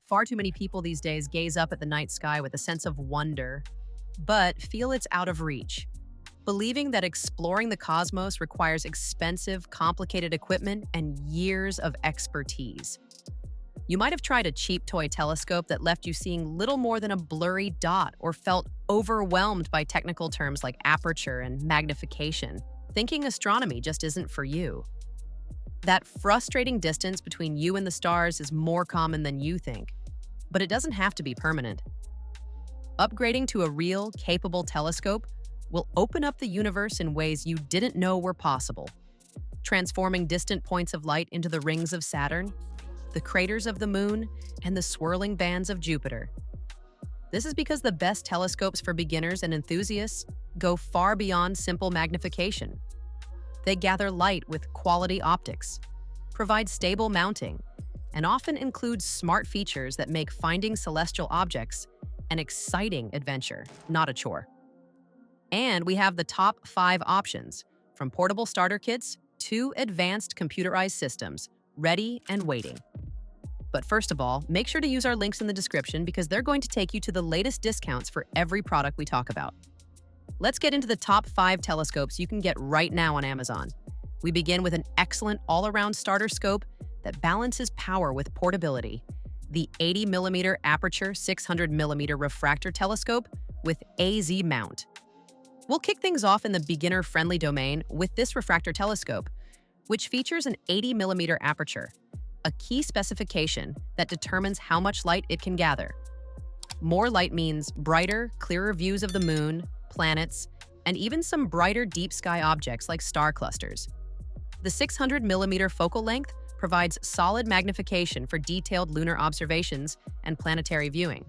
Far too many people these days gaze up at the night sky with a sense of wonder, but feel it's out of reach, believing that exploring the cosmos requires expensive, complicated equipment and years of expertise. You might have tried a cheap toy telescope that left you seeing little more than a blurry dot or felt overwhelmed by technical terms like aperture and magnification, thinking astronomy just isn't for you. That frustrating distance between you and the stars is more common than you think, but it doesn't have to be permanent. Upgrading to a real, capable telescope will open up the universe in ways you didn't know were possible, transforming distant points of light into the rings of Saturn, the craters of the Moon, and the swirling bands of Jupiter. This is because the best telescopes for beginners and enthusiasts go far beyond simple magnification. They gather light with quality optics, provide stable mounting, and often include smart features that make finding celestial objects an exciting adventure, not a chore. And we have the top 5 options, from portable starter kits to advanced computerized systems, ready and waiting. But first of all, make sure to use our links in the description because they're going to take you to the latest discounts for every product we talk about. Let's get into the top 5 telescopes you can get right now on Amazon. We begin with an excellent all-around starter scope that balances power with portability, the 80mm Aperture 600mm refractor telescope with AZ mount. We'll kick things off in the beginner-friendly domain with this refractor telescope, which features an 80mm aperture, a key specification that determines how much light it can gather. More light means brighter, clearer views of the moon, planets, and even some brighter deep sky objects like star clusters. The 600mm focal length provides solid magnification for detailed lunar observations and planetary viewing.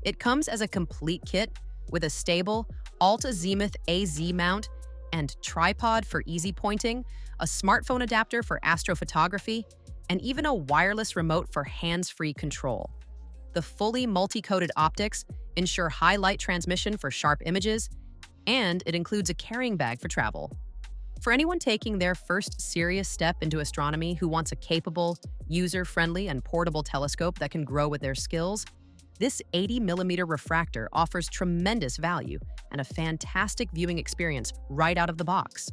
It comes as a complete kit with a stable, alt-azimuth AZ mount and tripod for easy pointing, a smartphone adapter for astrophotography, and even a wireless remote for hands-free control. The fully multi-coated optics ensure high light transmission for sharp images, and it includes a carrying bag for travel. For anyone taking their first serious step into astronomy who wants a capable, user-friendly, and portable telescope that can grow with their skills, this 80mm refractor offers tremendous value and a fantastic viewing experience right out of the box.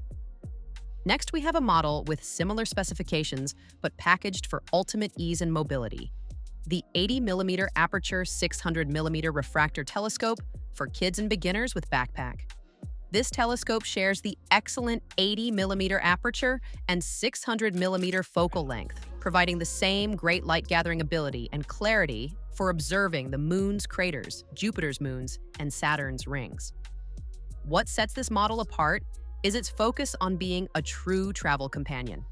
Next, we have a model with similar specifications but packaged for ultimate ease and mobility. The 80mm Aperture 600mm refractor telescope for kids and beginners with backpack. This telescope shares the excellent 80mm aperture and 600mm focal length, providing the same great light gathering ability and clarity for observing the moon's craters, Jupiter's moons, and Saturn's rings. What sets this model apart is its focus on being a true travel companion.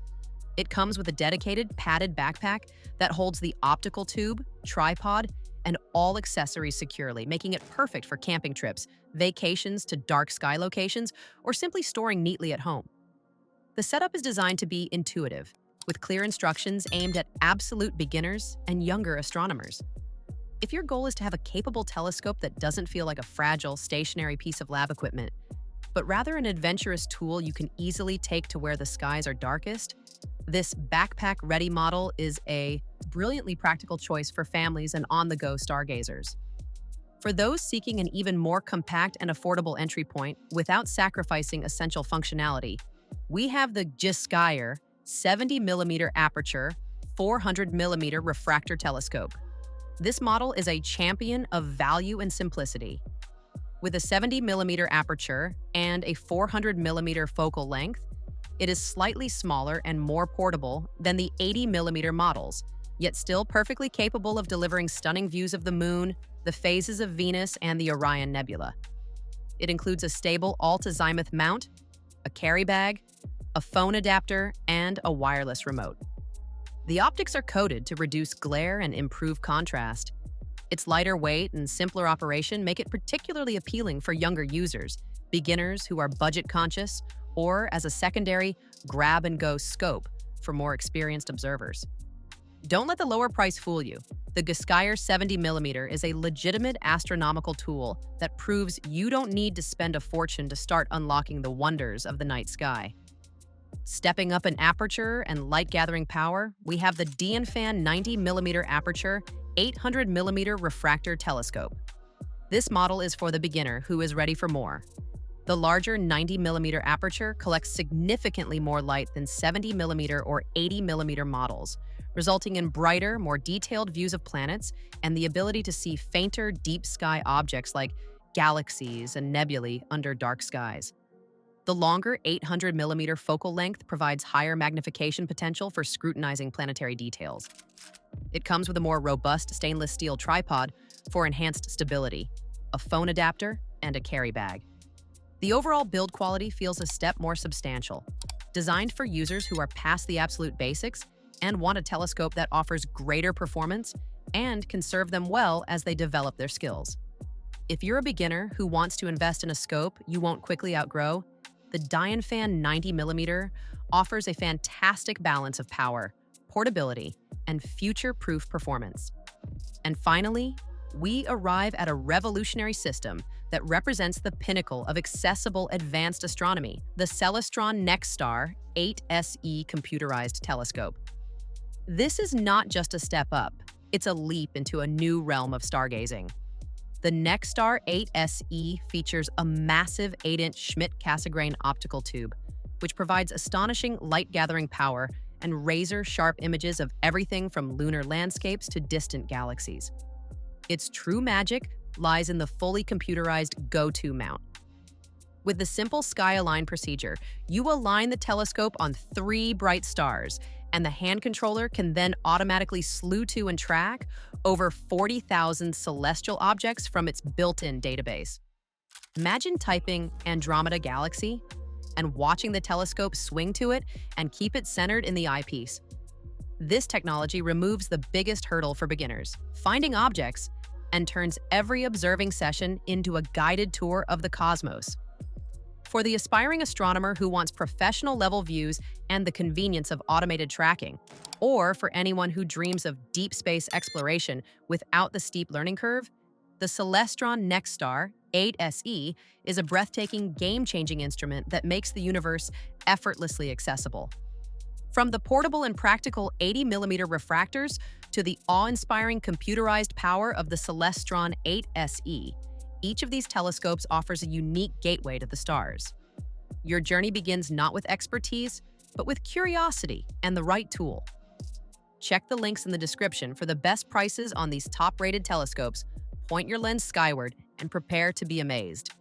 It comes with a dedicated padded backpack that holds the optical tube, tripod, and all accessories securely, making it perfect for camping trips, vacations to dark sky locations, or simply storing neatly at home. The setup is designed to be intuitive, with clear instructions aimed at absolute beginners and younger astronomers. If your goal is to have a capable telescope that doesn't feel like a fragile, stationary piece of lab equipment, but rather an adventurous tool you can easily take to where the skies are darkest, this backpack-ready model is a brilliantly practical choice for families and on-the-go stargazers. For those seeking an even more compact and affordable entry point without sacrificing essential functionality, we have the GSkyer 70mm aperture, 400mm refractor telescope. This model is a champion of value and simplicity. With a 70mm aperture and a 400mm focal length, it is slightly smaller and more portable than the 80mm models, yet still perfectly capable of delivering stunning views of the moon, the phases of Venus, and the Orion Nebula. It includes a stable alt-azimuth mount, a carry bag, a phone adapter, and a wireless remote. The optics are coated to reduce glare and improve contrast. Its lighter weight and simpler operation make it particularly appealing for younger users, beginners who are budget-conscious, or as a secondary grab-and-go scope for more experienced observers. Don't let the lower price fool you. The GSkyer 70mm is a legitimate astronomical tool that proves you don't need to spend a fortune to start unlocking the wonders of the night sky. Stepping up in aperture and light-gathering power, we have the Fan 90mm aperture 800mm refractor telescope. This model is for the beginner who is ready for more. The larger 90mm aperture collects significantly more light than 70mm or 80mm models, resulting in brighter, more detailed views of planets and the ability to see fainter deep sky objects like galaxies and nebulae under dark skies. The longer 800mm focal length provides higher magnification potential for scrutinizing planetary details. It comes with a more robust stainless steel tripod for enhanced stability, a phone adapter, and a carry bag. The overall build quality feels a step more substantial, designed for users who are past the absolute basics and want a telescope that offers greater performance and can serve them well as they develop their skills. If you're a beginner who wants to invest in a scope you won't quickly outgrow, the Dianfan 90mm offers a fantastic balance of power, portability, and future-proof performance. And finally, we arrive at a revolutionary system that represents the pinnacle of accessible advanced astronomy, the Celestron NexStar 8SE computerized telescope. This is not just a step up, it's a leap into a new realm of stargazing. The NexStar 8SE features a massive 8-inch Schmidt-Cassegrain optical tube, which provides astonishing light-gathering power and razor-sharp images of everything from lunar landscapes to distant galaxies. Its true magic lies in the fully computerized GoTo mount. With the simple sky-align procedure, you align the telescope on 3 bright stars, and the hand controller can then automatically slew to and track over 40,000 celestial objects from its built-in database. Imagine typing Andromeda Galaxy and watching the telescope swing to it and keep it centered in the eyepiece. This technology removes the biggest hurdle for beginners, finding objects, and turns every observing session into a guided tour of the cosmos. For the aspiring astronomer who wants professional-level views and the convenience of automated tracking, or for anyone who dreams of deep space exploration without the steep learning curve, the Celestron NexStar 8SE is a breathtaking, game-changing instrument that makes the universe effortlessly accessible. From the portable and practical 80mm refractors to the awe-inspiring computerized power of the Celestron 8SE, each of these telescopes offers a unique gateway to the stars. Your journey begins not with expertise, but with curiosity and the right tool. Check the links in the description for the best prices on these top-rated telescopes, point your lens skyward, and prepare to be amazed.